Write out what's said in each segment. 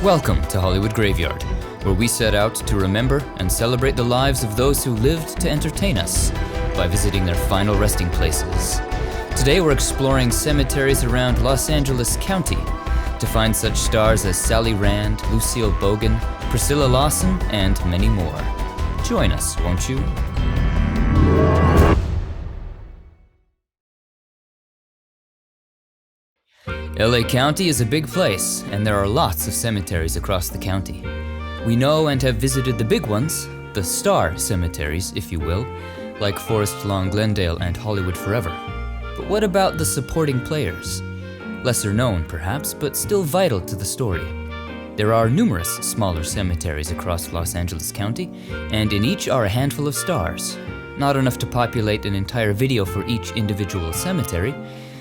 Welcome to Hollywood Graveyard, where we set out to remember and celebrate the lives of those who lived to entertain us by visiting their final resting places. Today we're exploring cemeteries around Los Angeles County to find such stars as Sally Rand, Lucille Bogan, Priscilla Lawson, and many more. Join us, won't you? LA County is a big place, and there are lots of cemeteries across the county. We know and have visited the big ones, the star cemeteries, if you will, like Forest Lawn Glendale and Hollywood Forever. But what about the supporting players? Lesser known, perhaps, but still vital to the story. There are numerous smaller cemeteries across Los Angeles County, and in each are a handful of stars. Not enough to populate an entire video for each individual cemetery,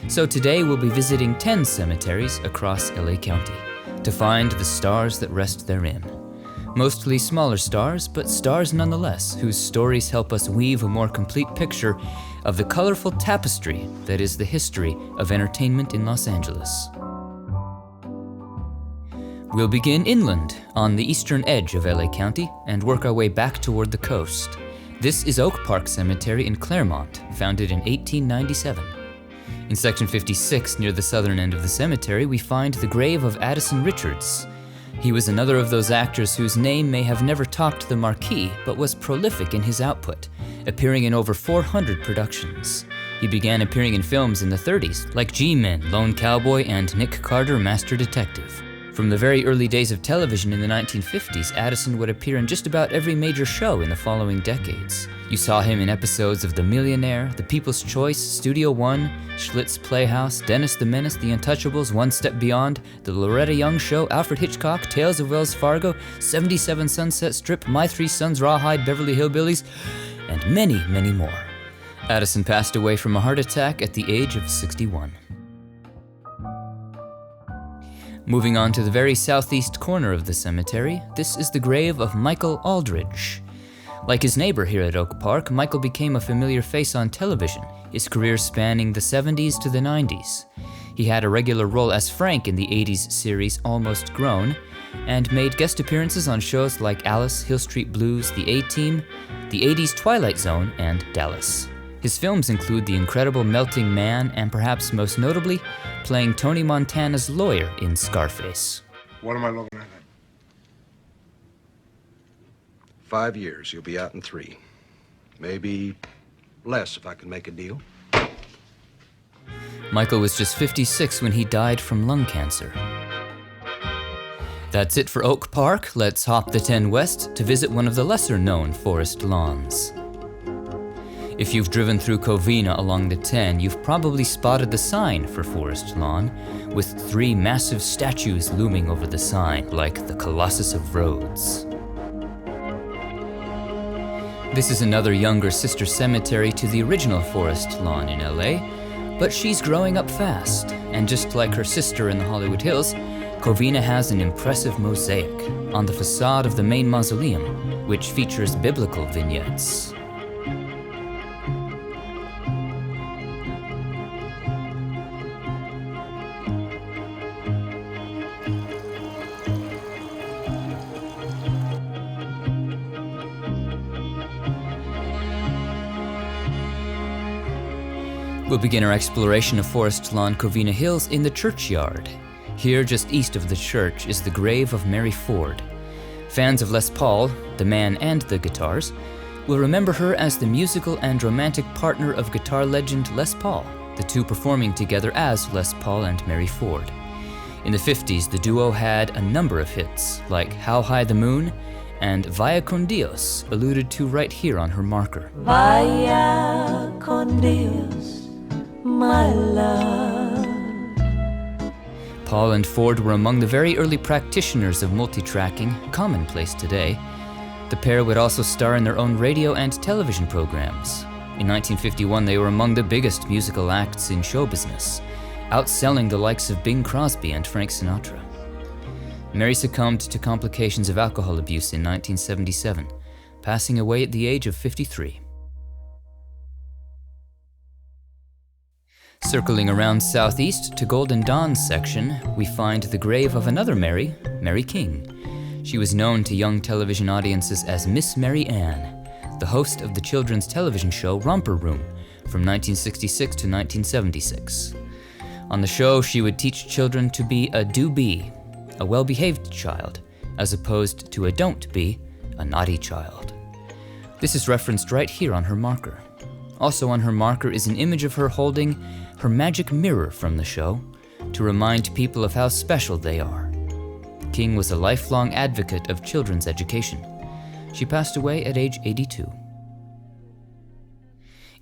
so today we'll be visiting 10 cemeteries across LA County to find the stars that rest therein. Mostly smaller stars, but stars nonetheless, whose stories help us weave a more complete picture of the colorful tapestry that is the history of entertainment in Los Angeles. We'll begin inland, on the eastern edge of LA County, and work our way back toward the coast. This is Oak Park Cemetery in Claremont, founded in 1897. In section 56, near the southern end of the cemetery, we find the grave of Addison Richards. He was another of those actors whose name may have never topped the marquee, but was prolific in his output, appearing in over 400 productions. He began appearing in films in the 30s, like G-Men, Lone Cowboy, and Nick Carter, Master Detective. From the very early days of television in the 1950s, Addison would appear in just about every major show in the following decades. You saw him in episodes of The Millionaire, The People's Choice, Studio One, Schlitz Playhouse, Dennis the Menace, The Untouchables, One Step Beyond, The Loretta Young Show, Alfred Hitchcock, Tales of Wells Fargo, 77 Sunset Strip, My Three Sons, Rawhide, Beverly Hillbillies, and many, many more. Addison passed away from a heart attack at the age of 61. Moving on to the very southeast corner of the cemetery, this is the grave of Michael Alldredge. Like his neighbor here at Oak Park, Michael became a familiar face on television, his career spanning the 70s to the 90s. He had a regular role as Frank in the 80s series Almost Grown, and made guest appearances on shows like Alice, Hill Street Blues, The A-Team, the 80s Twilight Zone, and Dallas. His films include The Incredible Melting Man, and perhaps most notably, playing Tony Montana's lawyer in Scarface. What am I looking at? 5 years. You'll be out in 3. Maybe less if I can make a deal. Michael was just 56 when he died from lung cancer. That's it for Oak Park. Let's hop the 10 west to visit one of the lesser-known forest lawns. If you've driven through Covina along the 10, you've probably spotted the sign for Forest Lawn, with 3 massive statues looming over the sign, like the Colossus of Rhodes. This is another younger sister cemetery to the original Forest Lawn in LA, but she's growing up fast, and just like her sister in the Hollywood Hills, Covina has an impressive mosaic on the facade of the main mausoleum, which features biblical vignettes. We'll begin our exploration of Forest Lawn Covina Hills in the churchyard. Here, just east of the church, is the grave of Mary Ford. Fans of Les Paul, the man and the guitars, will remember her as the musical and romantic partner of guitar legend Les Paul, the two performing together as Les Paul and Mary Ford. In the 50s, the duo had a number of hits, like How High the Moon and Vaya con Dios, alluded to right here on her marker. Vaya con Dios, my love. Paul and Ford were among the very early practitioners of multitracking, commonplace today. The pair would also star in their own radio and television programs. In 1951, they were among the biggest musical acts in show business, outselling the likes of Bing Crosby and Frank Sinatra. Mary succumbed to complications of alcohol abuse in 1977, passing away at the age of 53. Circling around southeast to Golden Dawn's section, we find the grave of another Mary, Mary King. She was known to young television audiences as Miss Mary Ann, the host of the children's television show Romper Room from 1966 to 1976. On the show, she would teach children to be a do-be, a well-behaved child, as opposed to a don't-be, a naughty child. This is referenced right here on her marker. Also on her marker is an image of her holding her magic mirror from the show to remind people of how special they are. King was a lifelong advocate of children's education. She passed away at age 82.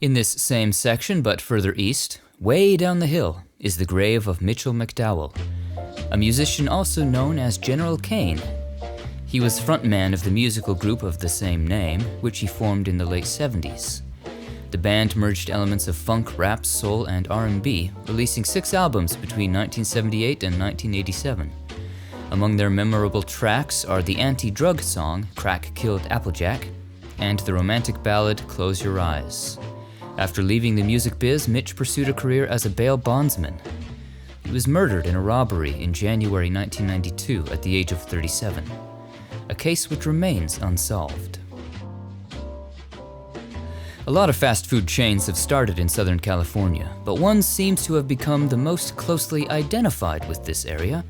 In this same section, but further east, way down the hill, is the grave of Mitchell McDowell, a musician also known as General Kane. He was frontman of the musical group of the same name, which he formed in the late 70s. The band merged elements of funk, rap, soul, and R&B, releasing 6 albums between 1978 and 1987. Among their memorable tracks are the anti-drug song, Crack Killed Applejack, and the romantic ballad, Close Your Eyes. After leaving the music biz, Mitch pursued a career as a bail bondsman. He was murdered in a robbery in January 1992 at the age of 37, a case which remains unsolved. A lot of fast food chains have started in Southern California, but one seems to have become the most closely identified with this area,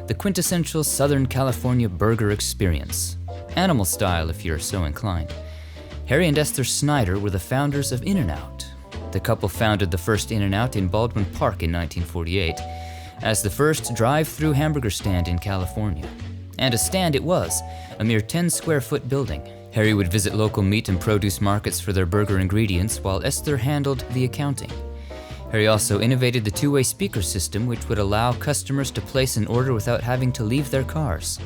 the quintessential Southern California burger experience. Animal style, if you're so inclined. Harry and Esther Snyder were the founders of In-N-Out. The couple founded the first In-N-Out in Baldwin Park in 1948, as the first drive-through hamburger stand in California. And a stand it was, a mere 10-square-foot building. Harry would visit local meat and produce markets for their burger ingredients, while Esther handled the accounting. Harry also innovated the two-way speaker system, which would allow customers to place an order without having to leave their cars.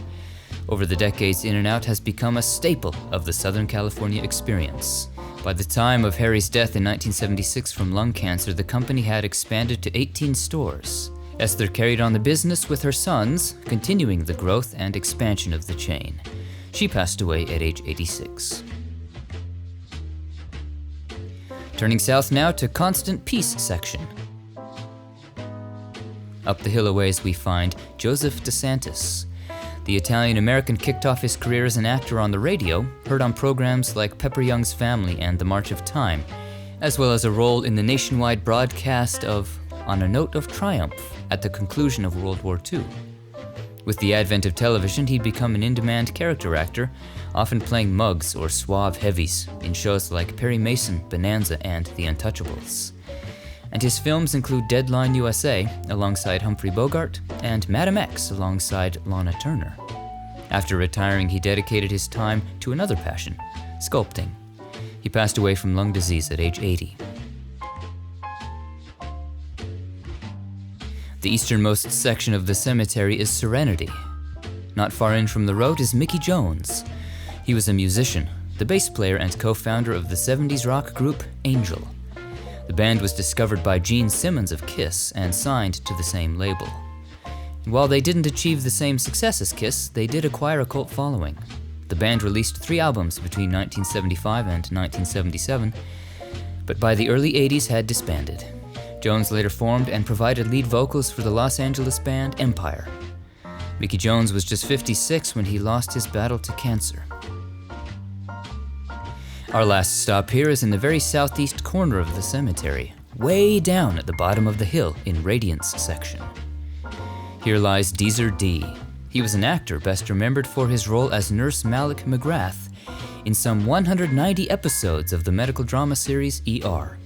Over the decades, In-N-Out has become a staple of the Southern California experience. By the time of Harry's death in 1976 from lung cancer, the company had expanded to 18 stores. Esther carried on the business with her sons, continuing the growth and expansion of the chain. She passed away at age 86. Turning south now to Constant Peace section. Up the hill a ways we find Joseph DeSantis. The Italian-American kicked off his career as an actor on the radio, heard on programs like Pepper Young's Family and The March of Time, as well as a role in the nationwide broadcast of On a Note of Triumph at the conclusion of World War II. With the advent of television, he'd become an in-demand character actor, often playing mugs or suave heavies in shows like Perry Mason, Bonanza, and The Untouchables. And his films include Deadline USA alongside Humphrey Bogart and Madam X alongside Lana Turner. After retiring, he dedicated his time to another passion, sculpting. He passed away from lung disease at age 80. The easternmost section of the cemetery is Serenity. Not far in from the road is Mickey Jones. He was a musician, the bass player and co-founder of the 70s rock group Angel. The band was discovered by Gene Simmons of Kiss and signed to the same label. And while they didn't achieve the same success as Kiss, they did acquire a cult following. The band released 3 albums between 1975 and 1977, but by the early 80s had disbanded. Jones later formed and provided lead vocals for the Los Angeles band Empire. Mickey Jones was just 56 when he lost his battle to cancer. Our last stop here is in the very southeast corner of the cemetery, way down at the bottom of the hill in Radiance section. Here lies Deezer D. He was an actor best remembered for his role as Nurse Malik McGrath in some 190 episodes of the medical drama series ER.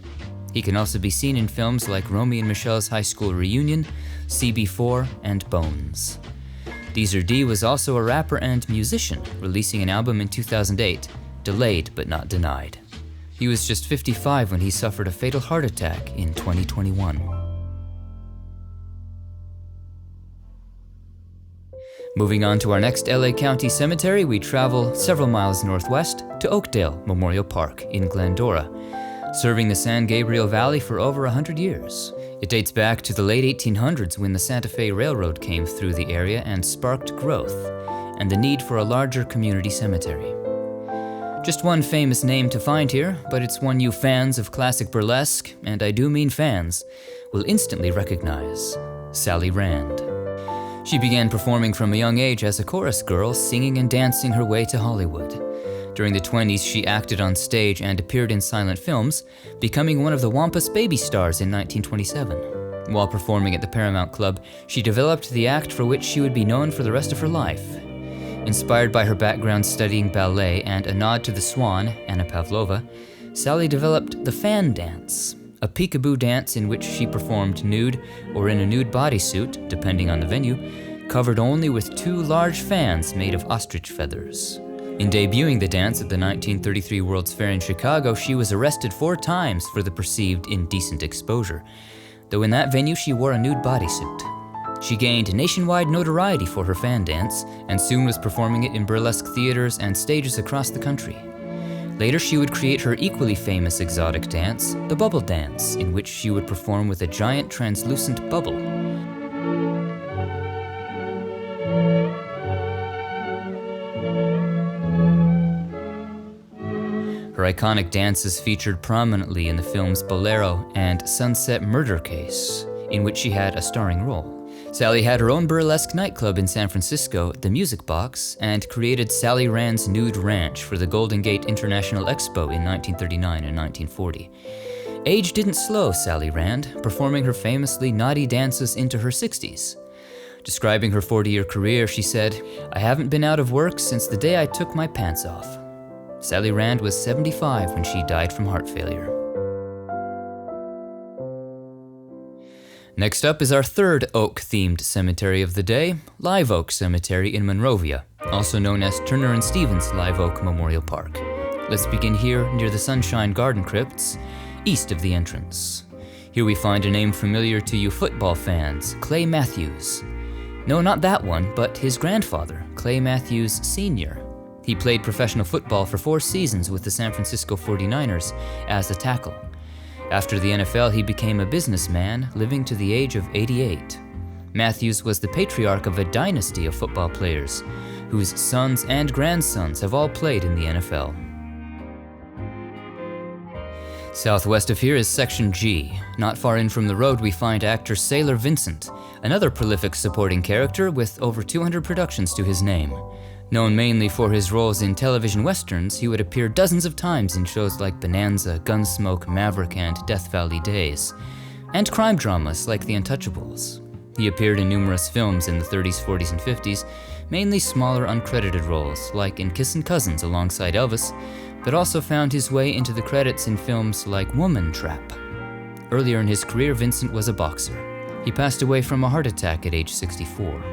He can also be seen in films like Romy and Michelle's High School Reunion, CB4, and Bones. Deezer D was also a rapper and musician, releasing an album in 2008, delayed but not denied. He was just 55 when he suffered a fatal heart attack in 2021. Moving on to our next LA County cemetery, we travel several miles northwest to Oakdale Memorial Park in Glendora, serving the San Gabriel Valley for over 100 years. It dates back to the late 1800s when the Santa Fe Railroad came through the area and sparked growth and the need for a larger community cemetery. Just one famous name to find here, but it's one you fans of classic burlesque, and I do mean fans, will instantly recognize: Sally Rand. She began performing from a young age as a chorus girl, singing and dancing her way to Hollywood. During the 20s, she acted on stage and appeared in silent films, becoming one of the Wampus Baby stars in 1927. While performing at the Paramount Club, she developed the act for which she would be known for the rest of her life. Inspired by her background studying ballet and a nod to the swan, Anna Pavlova, Sally developed the fan dance, a peekaboo dance in which she performed nude or in a nude bodysuit, depending on the venue, covered only with 2 large fans made of ostrich feathers. In debuting the dance at the 1933 World's Fair in Chicago, she was arrested 4 times for the perceived indecent exposure, though in that venue she wore a nude bodysuit. She gained nationwide notoriety for her fan dance, and soon was performing it in burlesque theaters and stages across the country. Later she would create her equally famous exotic dance, the bubble dance, in which she would perform with a giant translucent bubble. Her iconic dances featured prominently in the films Bolero and Sunset Murder Case, in which she had a starring role. Sally had her own burlesque nightclub in San Francisco, the Music Box, and created Sally Rand's Nude Ranch for the Golden Gate International Expo in 1939 and 1940. Age didn't slow Sally Rand, performing her famously naughty dances into her 60s. Describing her 40-year career, she said, "I haven't been out of work since the day I took my pants off." Sally Rand was 75 when she died from heart failure. Next up is our third oak-themed cemetery of the day, Live Oak Cemetery in Monrovia, also known as Turner and Stevens Live Oak Memorial Park. Let's begin here near the Sunshine Garden Crypts, east of the entrance. Here we find a name familiar to you football fans, Clay Matthews. No, not that one, but his grandfather, Clay Matthews Sr. He played professional football for 4 seasons with the San Francisco 49ers as a tackle. After the NFL, he became a businessman, living to the age of 88. Matthews was the patriarch of a dynasty of football players, whose sons and grandsons have all played in the NFL. Southwest of here is Section G. Not far in from the road we find actor Sailor Vincent, another prolific supporting character with over 200 productions to his name. Known mainly for his roles in television westerns, he would appear dozens of times in shows like Bonanza, Gunsmoke, Maverick, and Death Valley Days, and crime dramas like The Untouchables. He appeared in numerous films in the 30s, 40s, and 50s, mainly smaller uncredited roles, like in Kissin' Cousins alongside Elvis, but also found his way into the credits in films like Woman Trap. Earlier in his career, Vincent was a boxer. He passed away from a heart attack at age 64.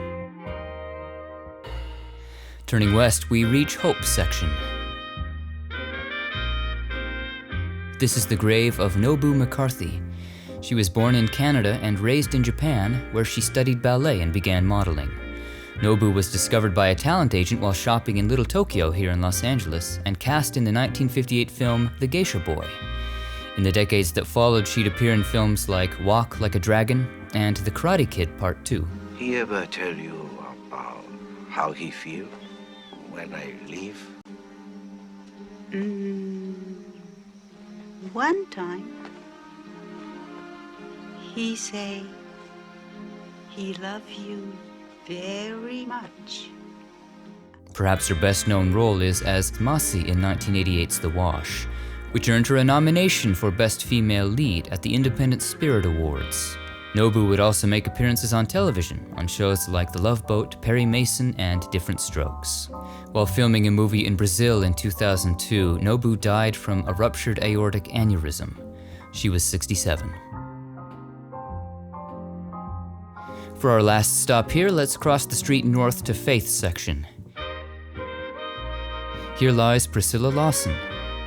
Turning west, we reach Hope section. This is the grave of Nobu McCarthy. She was born in Canada and raised in Japan, where she studied ballet and began modeling. Nobu was discovered by a talent agent while shopping in Little Tokyo here in Los Angeles and cast in the 1958 film The Geisha Boy. In the decades that followed, she'd appear in films like Walk Like a Dragon and The Karate Kid Part 2. He ever tell you about how he feels when I leave? One time, he say he love you very much. Perhaps her best-known role is as Masi in 1988's The Wash, which earned her a nomination for Best Female Lead at the Independent Spirit Awards. Nobu would also make appearances on television, on shows like The Love Boat, Perry Mason, and Different Strokes. While filming a movie in Brazil in 2002, Nobu died from a ruptured aortic aneurysm. She was 67. For our last stop here, let's cross the street north to Faith section. Here lies Priscilla Lawson.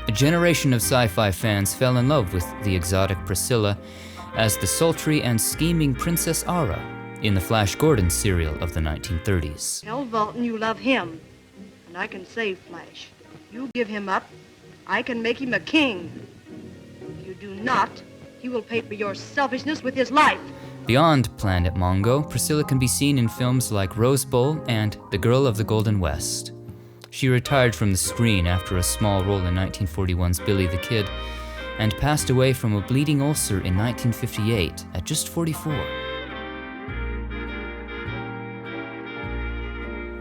A generation of sci-fi fans fell in love with the exotic Priscilla as the sultry and scheming Princess Ara in the Flash Gordon serial of the 1930s. Tell Vulcan you love him, and I can save Flash. If you give him up, I can make him a king. If you do not, he will pay for your selfishness with his life. Beyond Planet Mongo, Priscilla can be seen in films like Rose Bowl and The Girl of the Golden West. She retired from the screen after a small role in 1941's Billy the Kid, and passed away from a bleeding ulcer in 1958 at just 44.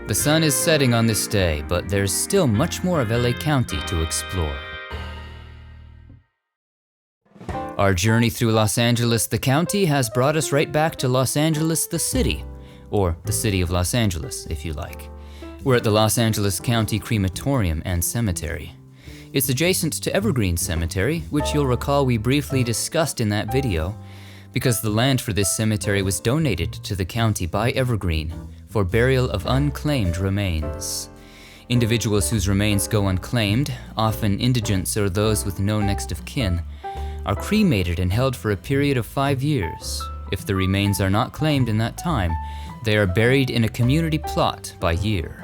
The sun is setting on this day, but there's still much more of LA County to explore. Our journey through Los Angeles, the county, has brought us right back to Los Angeles, the city, or the city of Los Angeles, if you like. We're at the Los Angeles County Crematorium and Cemetery. It's adjacent to Evergreen Cemetery, which you'll recall we briefly discussed in that video, because the land for this cemetery was donated to the county by Evergreen for burial of unclaimed remains. Individuals whose remains go unclaimed, often indigents or those with no next of kin, are cremated and held for a period of 5 years. If the remains are not claimed in that time, they are buried in a community plot by year.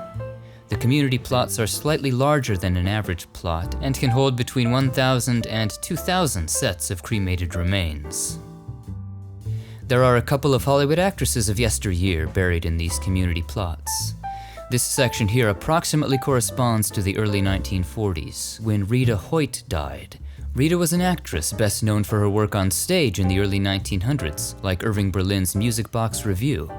The community plots are slightly larger than an average plot and can hold between 1,000 and 2,000 sets of cremated remains. There are a couple of Hollywood actresses of yesteryear buried in these community plots. This section here approximately corresponds to the early 1940s, when Rita Hoyt died. Rita was an actress best known for her work on stage in the early 1900s, like Irving Berlin's Music Box Revue.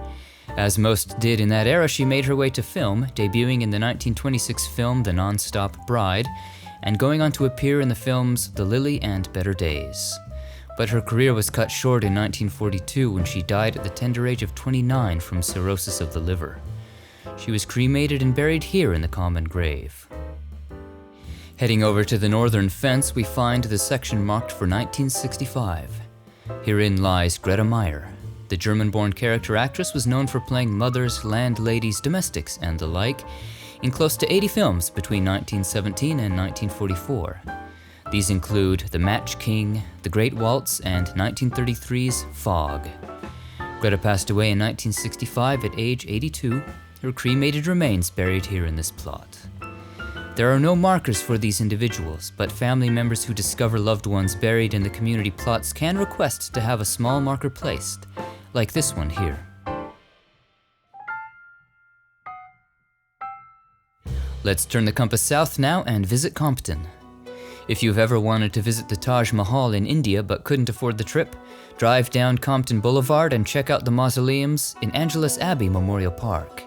As most did in that era, she made her way to film, debuting in the 1926 film The Non-Stop Bride, and going on to appear in the films The Lily and Better Days. But her career was cut short in 1942 when she died at the tender age of 29 from cirrhosis of the liver. She was cremated and buried here in the common grave. Heading over to the northern fence, we find the section marked for 1965. Herein lies Greta Meyer. The German-born character actress was known for playing mothers, landladies, domestics, and the like in close to 80 films between 1917 and 1944. These include The Match King, The Great Waltz, and 1933's Fog. Greta passed away in 1965 at age 82, her cremated remains buried here in this plot. There are no markers for these individuals, but family members who discover loved ones buried in the community plots can request to have a small marker placed, like this one here. Let's turn the compass south now and visit Compton. If you've ever wanted to visit the Taj Mahal in India but couldn't afford the trip, drive down Compton Boulevard and check out the mausoleums in Angelus Abbey Memorial Park.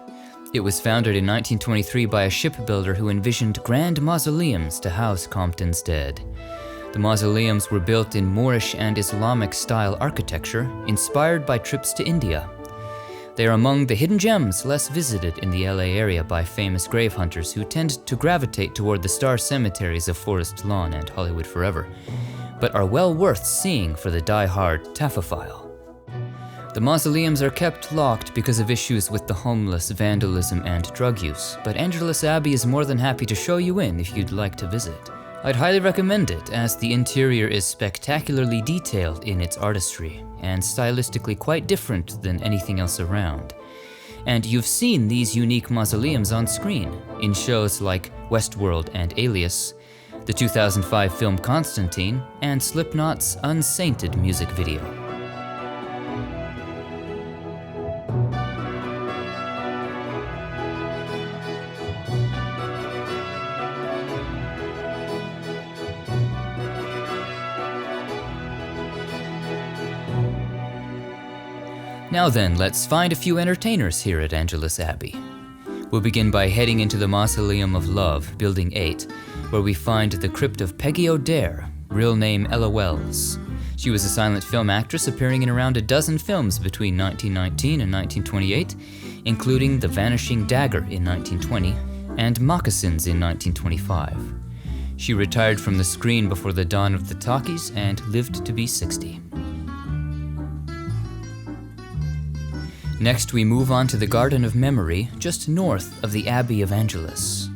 It was founded in 1923 by a shipbuilder who envisioned grand mausoleums to house Compton's dead. The mausoleums were built in Moorish and Islamic style architecture, inspired by trips to India. They are among the hidden gems less visited in the LA area by famous grave hunters who tend to gravitate toward the star cemeteries of Forest Lawn and Hollywood Forever, but are well worth seeing for the die-hard taphophile. The mausoleums are kept locked because of issues with the homeless, vandalism, and drug use, but Angelus Abbey is more than happy to show you in if you'd like to visit. I'd highly recommend it, as the interior is spectacularly detailed in its artistry, and stylistically quite different than anything else around. And you've seen these unique mausoleums on screen, in shows like Westworld and Alias, the 2005 film Constantine, and Slipknot's Unsainted music video. Now then, let's find a few entertainers here at Angelus Abbey. We'll begin by heading into the Mausoleum of Love, Building 8, where we find the crypt of Peggy O'Dare, real name Ella Wells. She was a silent film actress appearing in around a dozen films between 1919 and 1928, including The Vanishing Dagger in 1920 and Moccasins in 1925. She retired from the screen before the dawn of the talkies and lived to be 60. Next, we move on to the Garden of Memory, just north of the Abbey of Angelus.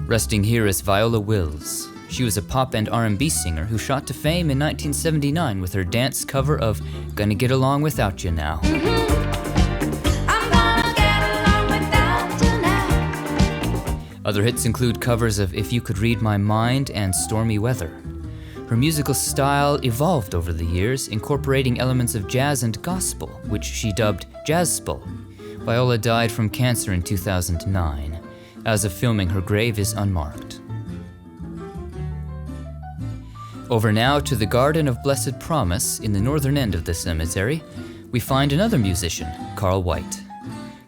Resting here is Viola Wills. She was a pop and R&B singer who shot to fame in 1979 with her dance cover of Gonna Get Along Without You Now. I'm gonna get along without you now. Other hits include covers of If You Could Read My Mind and Stormy Weather. Her musical style evolved over the years, incorporating elements of jazz and gospel, which she dubbed jazzspol. Viola died from cancer in 2009. As of filming, her grave is unmarked. Over now to the Garden of Blessed Promise in the northern end of the cemetery, we find another musician, Carl White.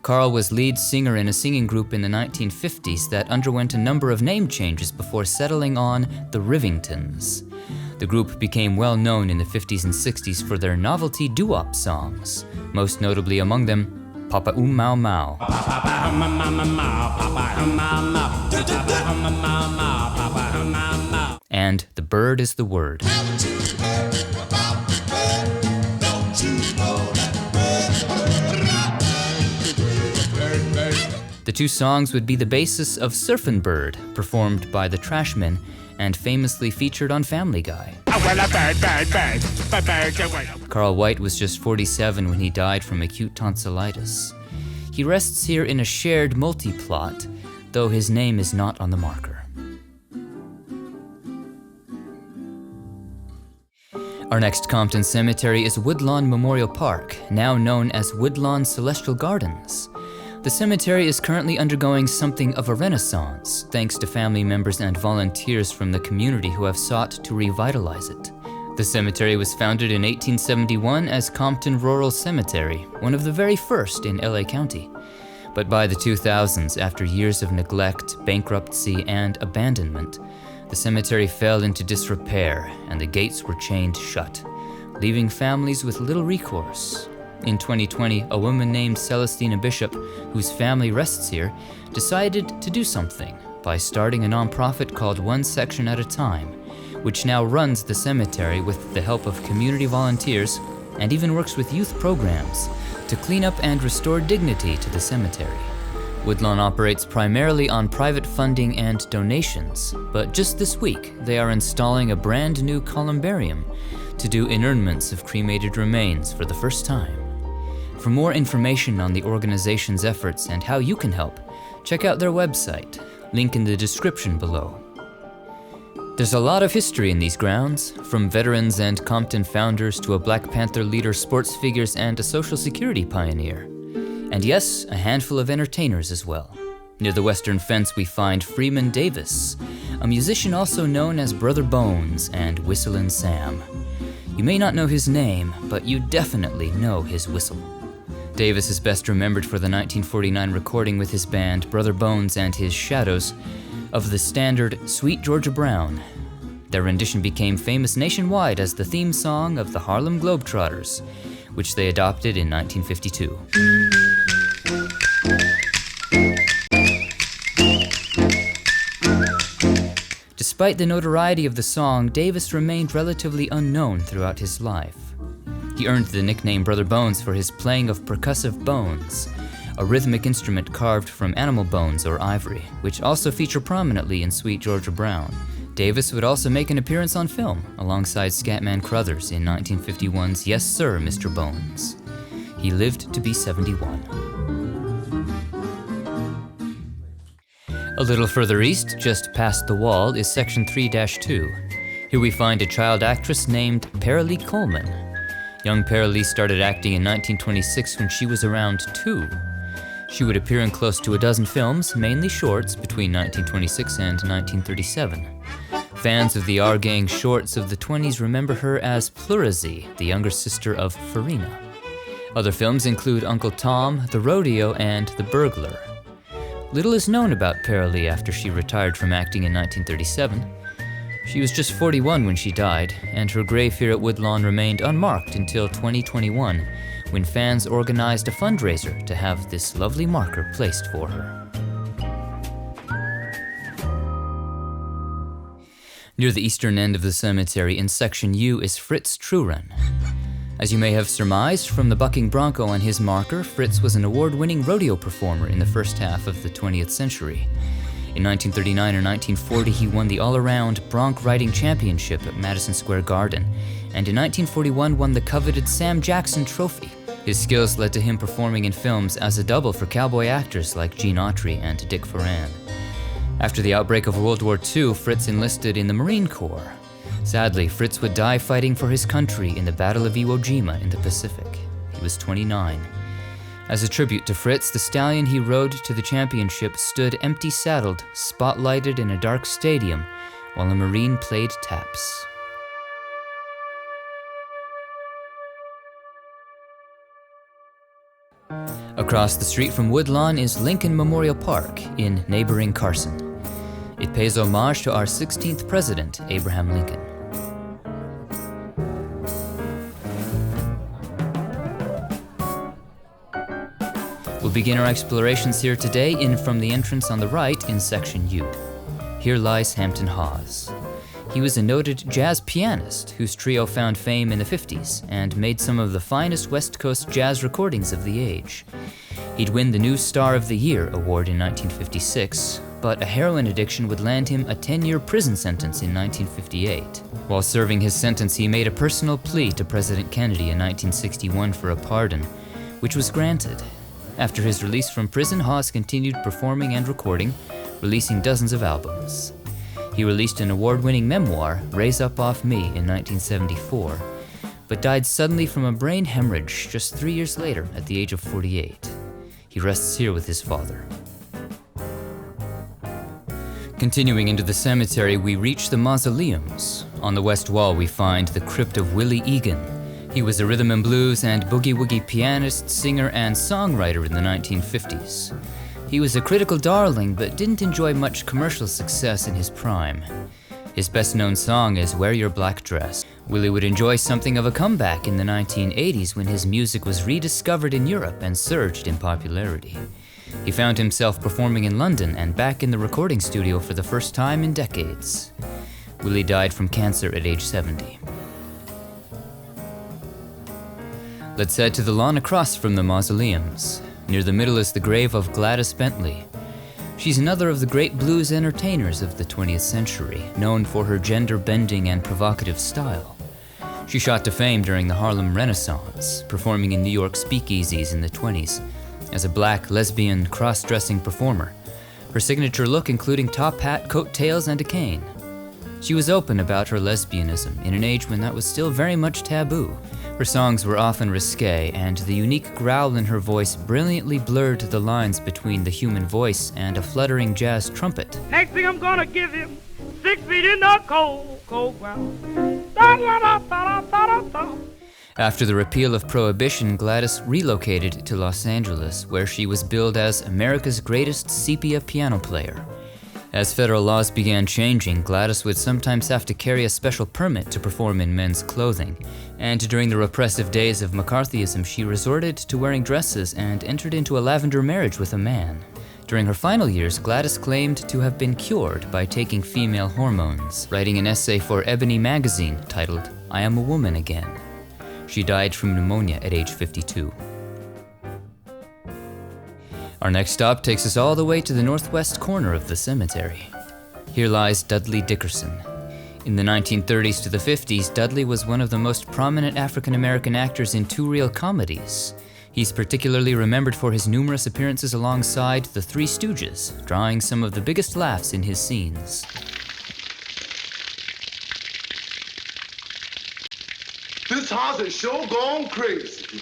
Carl was lead singer in a singing group in the 1950s that underwent a number of name changes before settling on the Rivingtons. The group became well known in the 50s and 60s for their novelty doo-wop songs, most notably among them, Papa Mau Mau. And The Bird is the Word. The two songs would be the basis of Surfin' Bird, performed by the Trashmen, and famously featured on Family Guy. Carl White was just 47 when he died from acute tonsillitis. He rests here in a shared multi-plot, though his name is not on the marker. Our next Compton cemetery is Woodlawn Memorial Park, now known as Woodlawn Celestial Gardens. The cemetery is currently undergoing something of a renaissance, thanks to family members and volunteers from the community who have sought to revitalize it. The cemetery was founded in 1871 as Compton Rural Cemetery, one of the very first in LA County. But by the 2000s, after years of neglect, bankruptcy, and abandonment, the cemetery fell into disrepair and the gates were chained shut, leaving families with little recourse. In 2020, a woman named Celestina Bishop, whose family rests here, decided to do something by starting a nonprofit called One Section at a Time, which now runs the cemetery with the help of community volunteers and even works with youth programs to clean up and restore dignity to the cemetery. Woodlawn operates primarily on private funding and donations, but just this week they are installing a brand new columbarium to do inurnments of cremated remains for the first time. For more information on the organization's efforts and how you can help, check out their website, link in the description below. There's a lot of history in these grounds, from veterans and Compton founders to a Black Panther leader, sports figures, and a Social Security pioneer. And yes, a handful of entertainers as well. Near the western fence we find Freeman Davis, a musician also known as Brother Bones and Whistlin' Sam. You may not know his name, but you definitely know his whistle. Davis is best remembered for the 1949 recording with his band Brother Bones and His Shadows of the standard Sweet Georgia Brown. Their rendition became famous nationwide as the theme song of the Harlem Globetrotters, which they adopted in 1952. Despite the notoriety of the song, Davis remained relatively unknown throughout his life. He earned the nickname Brother Bones for his playing of percussive bones, a rhythmic instrument carved from animal bones or ivory, which also feature prominently in Sweet Georgia Brown. Davis would also make an appearance on film, alongside Scatman Crothers in 1951's Yes Sir, Mr. Bones. He lived to be 71. A little further east, just past the wall, is Section 3-2. Here we find a child actress named Paralee Coleman. Young Paralee started acting in 1926 when she was around 2. She would appear in close to a dozen films, mainly shorts, between 1926 and 1937. Fans of the R-Gang shorts of the 20s remember her as Pleurisy, the younger sister of Farina. Other films include Uncle Tom, The Rodeo, and The Burglar. Little is known about Paralee after she retired from acting in 1937. She was just 41 when she died, and her grave here at Woodlawn remained unmarked until 2021, when fans organized a fundraiser to have this lovely marker placed for her. Near the eastern end of the cemetery in Section U is Fritz Truran. As you may have surmised from the bucking bronco on his marker, Fritz was an award-winning rodeo performer in the first half of the 20th century. In 1939 or 1940, he won the all-around bronc riding championship at Madison Square Garden, and in 1941 won the coveted Sam Jackson Trophy. His skills led to him performing in films as a double for cowboy actors like Gene Autry and Dick Foran. After the outbreak of World War II, Fritz enlisted in the Marine Corps. Sadly, Fritz would die fighting for his country in the Battle of Iwo Jima in the Pacific. He was 29. As a tribute to Fritz, the stallion he rode to the championship stood empty-saddled, spotlighted in a dark stadium, while a Marine played taps. Across the street from Woodlawn is Lincoln Memorial Park in neighboring Carson. It pays homage to our 16th president, Abraham Lincoln. We'll begin our explorations here today from the entrance on the right in Section U. Here lies Hampton Hawes. He was a noted jazz pianist whose trio found fame in the 50s and made some of the finest West Coast jazz recordings of the age. He'd win the New Star of the Year award in 1956, but a heroin addiction would land him a 10-year prison sentence in 1958. While serving his sentence, he made a personal plea to President Kennedy in 1961 for a pardon, which was granted. After his release from prison, Hawes continued performing and recording, releasing dozens of albums. He released an award-winning memoir, Raise Up Off Me, in 1974, but died suddenly from a brain hemorrhage just 3 years later at the age of 48. He rests here with his father. Continuing into the cemetery, we reach the mausoleums. On the west wall, we find the crypt of Willie Egan. He was a rhythm and blues and boogie-woogie pianist, singer, and songwriter in the 1950s. He was a critical darling, but didn't enjoy much commercial success in his prime. His best-known song is Wear Your Black Dress. Willie would enjoy something of a comeback in the 1980s when his music was rediscovered in Europe and surged in popularity. He found himself performing in London and back in the recording studio for the first time in decades. Willie died from cancer at age 70. Let's head to the lawn across from the mausoleums. Near the middle is the grave of Gladys Bentley. She's another of the great blues entertainers of the 20th century, known for her gender-bending and provocative style. She shot to fame during the Harlem Renaissance, performing in New York speakeasies in the 20s as a black, lesbian, cross-dressing performer, her signature look including top hat, coattails, and a cane. She was open about her lesbianism in an age when that was still very much taboo. Her songs were often risque, and the unique growl in her voice brilliantly blurred the lines between the human voice and a fluttering jazz trumpet. Next thing I'm gonna give him 6 feet in the cold ground. Da, da, da, da, da, da, da. After the repeal of Prohibition, Gladys relocated to Los Angeles, where she was billed as America's greatest sepia piano player. As federal laws began changing, Gladys would sometimes have to carry a special permit to perform in men's clothing, and during the repressive days of McCarthyism, she resorted to wearing dresses and entered into a lavender marriage with a man. During her final years, Gladys claimed to have been cured by taking female hormones, writing an essay for Ebony magazine titled, I Am a Woman Again. She died from pneumonia at age 52. Our next stop takes us all the way to the northwest corner of the cemetery. Here lies Dudley Dickerson. In the 1930s to the 50s, Dudley was one of the most prominent African-American actors in two reel comedies. He's particularly remembered for his numerous appearances alongside the Three Stooges, drawing some of the biggest laughs in his scenes. This house is sure gone crazy.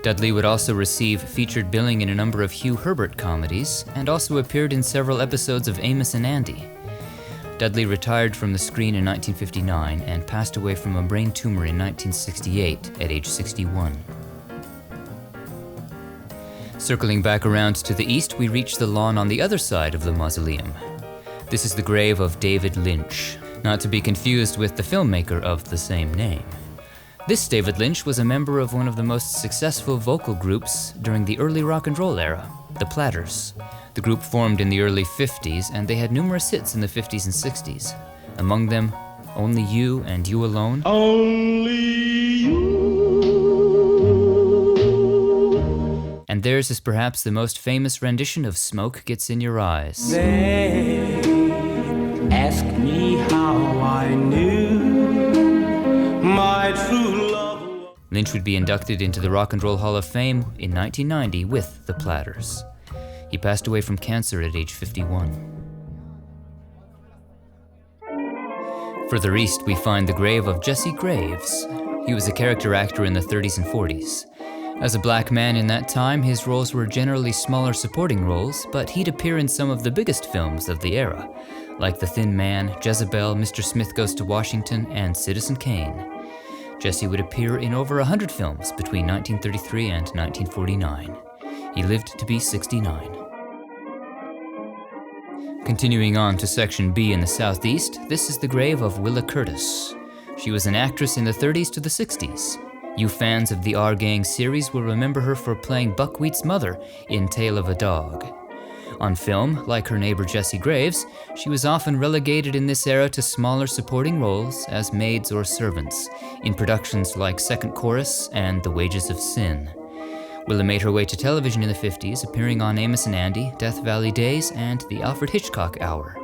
Dudley would also receive featured billing in a number of Hugh Herbert comedies, and also appeared in several episodes of Amos and Andy. Dudley retired from the screen in 1959 and passed away from a brain tumor in 1968 at age 61. Circling back around to the east, we reach the lawn on the other side of the mausoleum. This is the grave of David Lynch, not to be confused with the filmmaker of the same name. This David Lynch was a member of one of the most successful vocal groups during the early rock and roll era, the Platters. The group formed in the early 50s, and they had numerous hits in the 50s and 60s. Among them, Only You and You Alone. Only you. And theirs is perhaps the most famous rendition of Smoke Gets in Your Eyes. They ask me how I knew my true love. Lynch would be inducted into the Rock and Roll Hall of Fame in 1990 with the Platters. He passed away from cancer at age 51. Further east, we find the grave of Jesse Graves. He was a character actor in the 30s and 40s. As a black man in that time, his roles were generally smaller supporting roles, but he'd appear in some of the biggest films of the era, like The Thin Man, Jezebel, Mr. Smith Goes to Washington, and Citizen Kane. Jesse would appear in over 100 films between 1933 and 1949. He lived to be 69. Continuing on to Section B in the southeast, this is the grave of Willa Curtis. She was an actress in the 30s to the 60s. You fans of the Our Gang series will remember her for playing Buckwheat's mother in Tale of a Dog. On film, like her neighbor Jessie Graves, she was often relegated in this era to smaller supporting roles as maids or servants, in productions like Second Chorus and The Wages of Sin. Willa made her way to television in the 50s, appearing on Amos and Andy, Death Valley Days, and The Alfred Hitchcock Hour.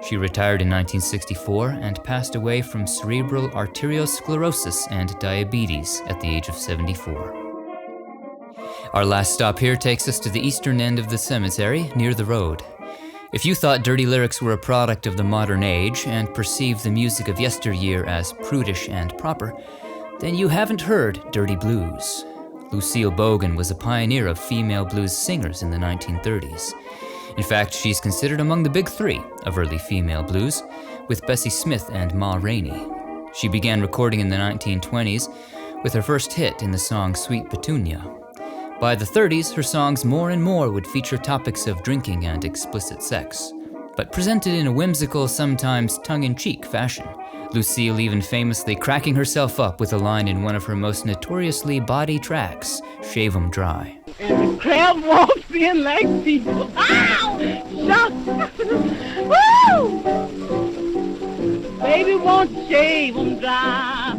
She retired in 1964 and passed away from cerebral arteriosclerosis and diabetes at the age of 74. Our last stop here takes us to the eastern end of the cemetery, near the road. If you thought dirty lyrics were a product of the modern age and perceived the music of yesteryear as prudish and proper, then you haven't heard dirty blues. Lucille Bogan was a pioneer of female blues singers in the 1930s. In fact, she's considered among the big three of early female blues, with Bessie Smith and Ma Rainey. She began recording in the 1920s, with her first hit in the song Sweet Petunia. By the 30s, her songs more and more would feature topics of drinking and explicit sex, but presented in a whimsical, sometimes tongue-in-cheek fashion. Lucille even famously cracking herself up with a line in one of her most notoriously bawdy tracks, Shave 'Em Dry. And the crab walks in like people. Ow! Shucks! Woo! Baby won't shave 'em dry.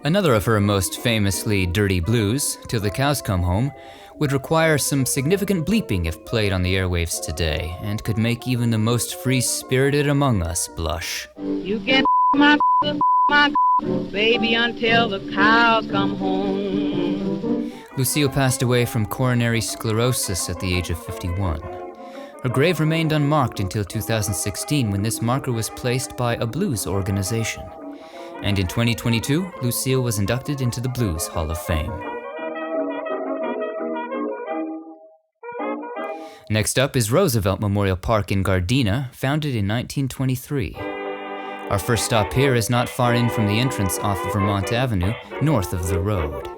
Another of her most famously dirty blues, Till the Cows Come Home, would require some significant bleeping if played on the airwaves today, and could make even the most free-spirited among us blush. You can my baby until the cows come home. Lucille passed away from coronary sclerosis at the age of 51. Her grave remained unmarked until 2016, when this marker was placed by a blues organization. And in 2022, Lucille was inducted into the Blues Hall of Fame. Next up is Roosevelt Memorial Park in Gardena, founded in 1923. Our first stop here is not far in from the entrance off of Vermont Avenue, north of the road.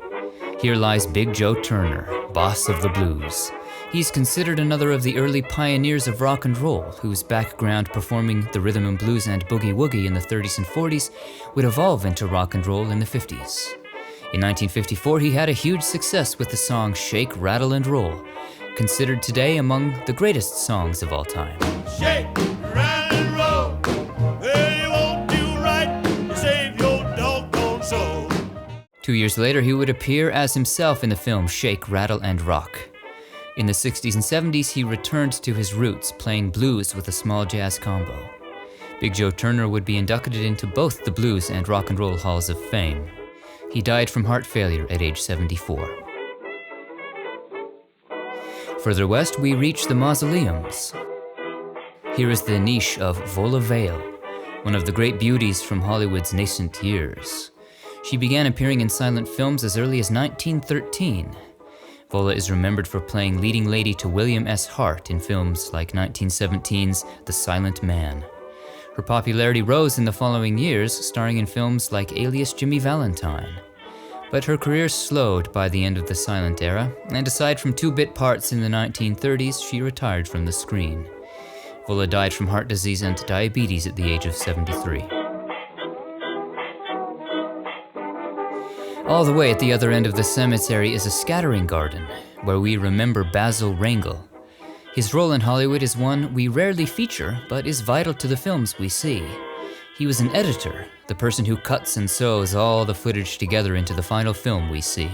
Here lies Big Joe Turner, boss of the blues. He's considered another of the early pioneers of rock and roll, whose background performing the rhythm and blues and boogie-woogie in the 30s and 40s would evolve into rock and roll in the 50s. In 1954, he had a huge success with the song Shake, Rattle, and Roll, considered today among the greatest songs of all time. Shake, rattle, and roll. They won't do right to save your doggone soul. 2 years later, he would appear as himself in the film Shake, Rattle, and Rock. In the 60s and 70s, he returned to his roots, playing blues with a small jazz combo. Big Joe Turner would be inducted into both the Blues and Rock and Roll Halls of Fame. He died from heart failure at age 74. Further west, we reach the mausoleums. Here is the niche of Viola Vale, one of the great beauties from Hollywood's nascent years. She began appearing in silent films as early as 1913. Viola is remembered for playing leading lady to William S. Hart in films like 1917's The Silent Man. Her popularity rose in the following years, starring in films like Alias Jimmy Valentine. But her career slowed by the end of the silent era, and aside from 2-bit parts in the 1930s, she retired from the screen. Viola died from heart disease and diabetes at the age of 73. All the way at the other end of the cemetery is a scattering garden, where we remember Basil Rangel. His role in Hollywood is one we rarely feature, but is vital to the films we see. He was an editor, the person who cuts and sews all the footage together into the final film we see.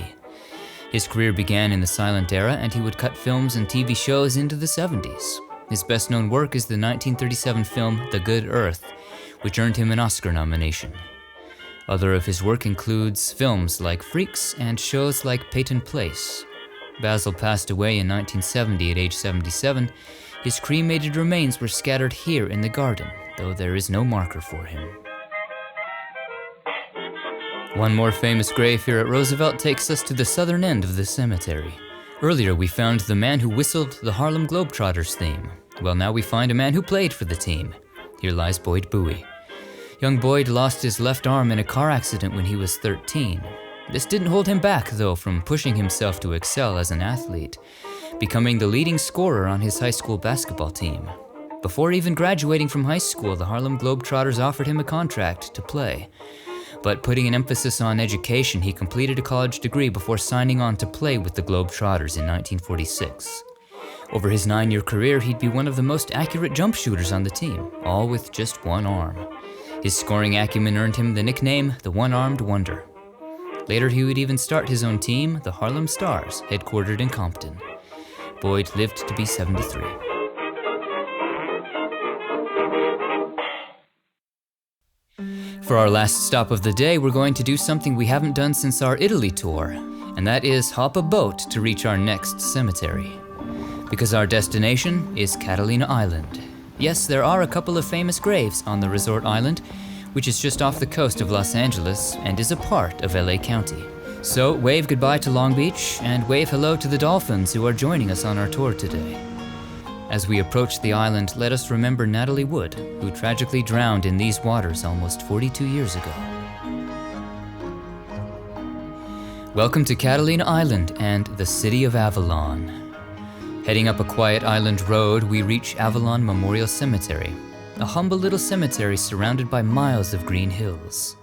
His career began in the silent era, and he would cut films and TV shows into the 70s. His best-known work is the 1937 film The Good Earth, which earned him an Oscar nomination. Other of his work includes films like Freaks and shows like Peyton Place. Basil passed away in 1970 at age 77. His cremated remains were scattered here in the garden, though there is no marker for him. One more famous grave here at Roosevelt takes us to the southern end of the cemetery. Earlier we found the man who whistled the Harlem Globetrotters theme. Well, now we find a man who played for the team. Here lies Boyd Bowie. Young Boyd lost his left arm in a car accident when he was 13. This didn't hold him back, though, from pushing himself to excel as an athlete, becoming the leading scorer on his high school basketball team. Before even graduating from high school, the Harlem Globetrotters offered him a contract to play. But putting an emphasis on education, he completed a college degree before signing on to play with the Globetrotters in 1946. Over his 9-year career, he'd be one of the most accurate jump shooters on the team, all with just one arm. His scoring acumen earned him the nickname, the One-Armed Wonder. Later, he would even start his own team, the Harlem Stars, headquartered in Compton. Boyd lived to be 73. For our last stop of the day, we're going to do something we haven't done since our Italy tour, and that is hop a boat to reach our next cemetery. Because our destination is Catalina Island. Yes, there are a couple of famous graves on the resort island, which is just off the coast of Los Angeles and is a part of LA County. So wave goodbye to Long Beach and wave hello to the dolphins who are joining us on our tour today. As we approach the island, let us remember Natalie Wood, who tragically drowned in these waters almost 42 years ago. Welcome to Catalina Island and the city of Avalon. Heading up a quiet island road, we reach Avalon Memorial Cemetery, a humble little cemetery surrounded by miles of green hills.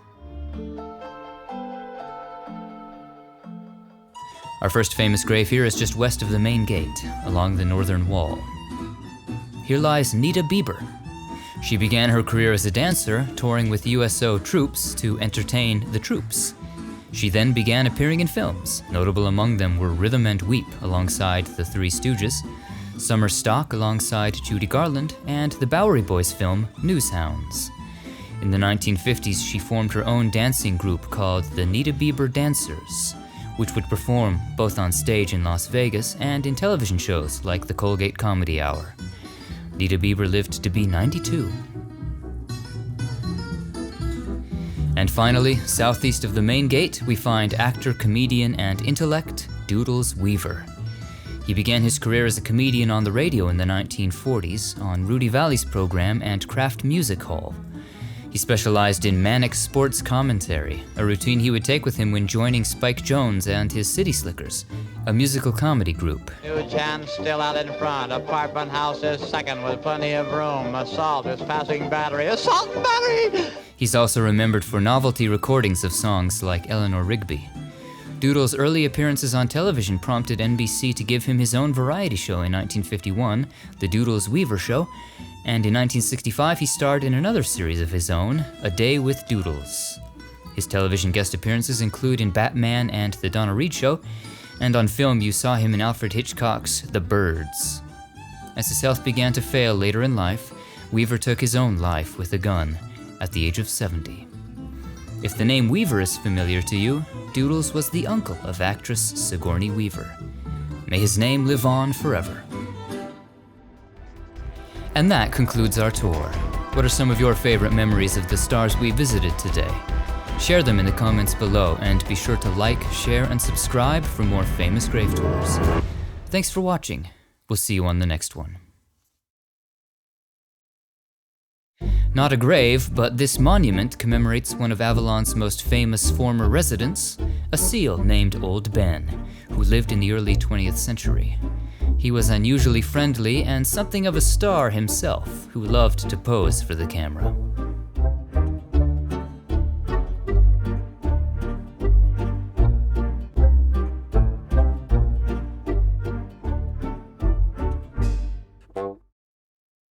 Our first famous grave here is just west of the main gate, along the northern wall. Here lies Nita Bieber. She began her career as a dancer, touring with USO troops to entertain the troops. She then began appearing in films. Notable among them were Rhythm and Weep alongside the Three Stooges, Summer Stock alongside Judy Garland, and the Bowery Boys film Newshounds. In the 1950s, she formed her own dancing group called the Nita Bieber Dancers, which would perform both on stage in Las Vegas and in television shows like the Colgate Comedy Hour. Nita Bieber lived to be 92. And finally, southeast of the main gate, we find actor, comedian, and intellect Doodles Weaver. He began his career as a comedian on the radio in the 1940s on Rudy Valley's program and Kraft Music Hall. He specialized in manic sports commentary, a routine he would take with him when joining Spike Jones and his City Slickers, a musical comedy group. New Jan still out in front. Apartment house is second with plenty of room. Assault is passing battery. Assault battery! He's also remembered for novelty recordings of songs like Eleanor Rigby. Doodle's early appearances on television prompted NBC to give him his own variety show in 1951, The Doodles Weaver Show, and in 1965 he starred in another series of his own, A Day with Doodles. His television guest appearances include in Batman and The Donna Reed Show, and on film you saw him in Alfred Hitchcock's The Birds. As his health began to fail later in life, Weaver took his own life with a gun at the age of 70. If the name Weaver is familiar to you, Doodles was the uncle of actress Sigourney Weaver. May his name live on forever. And that concludes our tour. What are some of your favorite memories of the stars we visited today? Share them in the comments below, and be sure to like, share, and subscribe for more famous grave tours. Thanks for watching. We'll see you on the next one. Not a grave, but this monument commemorates one of Avalon's most famous former residents, a seal named Old Ben, who lived in the early 20th century. He was unusually friendly and something of a star himself, who loved to pose for the camera.